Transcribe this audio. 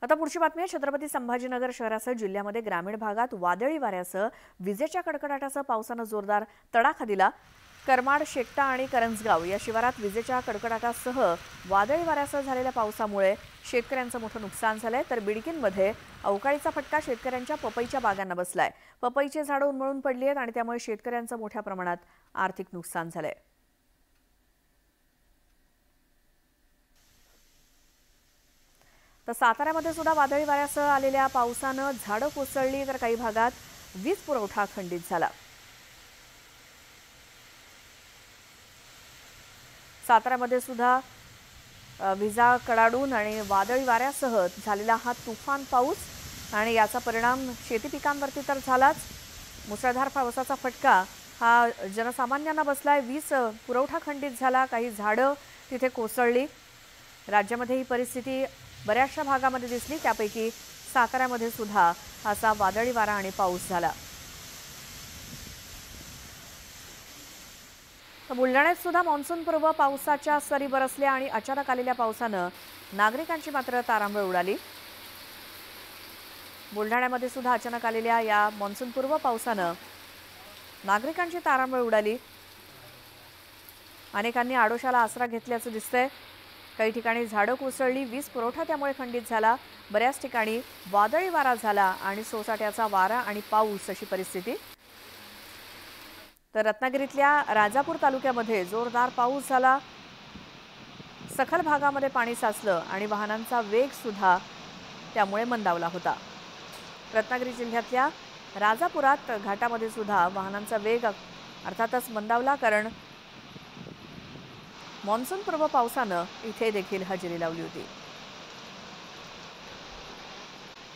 आता पुढची बातमी आहे। छत्रपती संभाजीनगर शहरासह जिल्ह्यामध्ये ग्रामीण भागात वादळी वाऱ्यासह विजेच्या कडकडाटासह पावसाने जोरदार तडाखा दिला। करमाड, शेकटा आणि करंजगाव या शिवारात विजेच्या कडकडाटासह वादळी वाऱ्यासह झालेल्या पावसामुळे शेतकऱ्यांचं मोठं नुकसान झालंय। तर बिडकीनमध्ये अवकाळीचा फटका शेतकऱ्यांच्या पपईच्या बागांना बसलाय। पपईची झाडं उन्मळून पडली आहेत आणि त्यामुळे शेतकऱ्यांचं मोठ्या प्रमाणात आर्थिक नुकसान झालंय। तर साताऱ्यामध्ये सुद्धा वादळी वाऱ्यासह आलेल्या पावसाने झाडं कोसळली, तर काही भागात वीज पुरवठा खंडित झाला। साताऱ्यामध्ये सुद्धा विजा कडाडून आणि वादळी वाऱ्यासह झालेला हा तुफान पाऊस आणि याचा परिणाम शेती पिकांवरती तर झालाच। मुसळधार पावसाचा फटका हा जनसामान्यांना बसलाय। वीज पुरवठा खंडित झाला, काही झाडं तिथे कोसळली। राज्यामध्ये ही परिस्थिती बऱ्याचशा भागामध्ये दिसली, त्यापैकी साताऱ्यामध्ये सुद्धा असा वादळी वारा आणि पाऊस झाला। बुलढाण्यात सुद्धा मान्सूनपूर्व पावसाच्या सरी बरसल्या आणि अचानक आलेल्या पावसाने नागरिकांची मात्र तारांबळ उडाली। बुलढाण्यामध्ये सुद्धा अचानक आलेल्या या मान्सूनपूर्व पावसाने नागरिकांची तारांबळ उडाली। अनेकांनी आडोशाला आसरा घेतल्याचं दिसतंय। काही ठिकाणी झाडं कोसळली, वीज पुरवठा त्यामुळे खंडित झाला। बऱ्याच ठिकाणी वादळी वारा झाला आणि सोसाट्याचा वारा आणि पाऊस अशी परिस्थिती। तर रत्नागिरीतल्या राजापूर तालुक्यामध्ये जोरदार पाऊस झाला। सखल भागामध्ये पाणी साचलं आणि वाहनांचा वेग सुद्धा त्यामुळे मंदावला होता। रत्नागिरी जिल्ह्यातल्या राजापुरात घाटामध्ये सुद्धा वाहनांचा वेग अर्थातच मंदावला, कारण मान्सूनपूर्व पावसाने इथे देखील हजेरी लावली होती।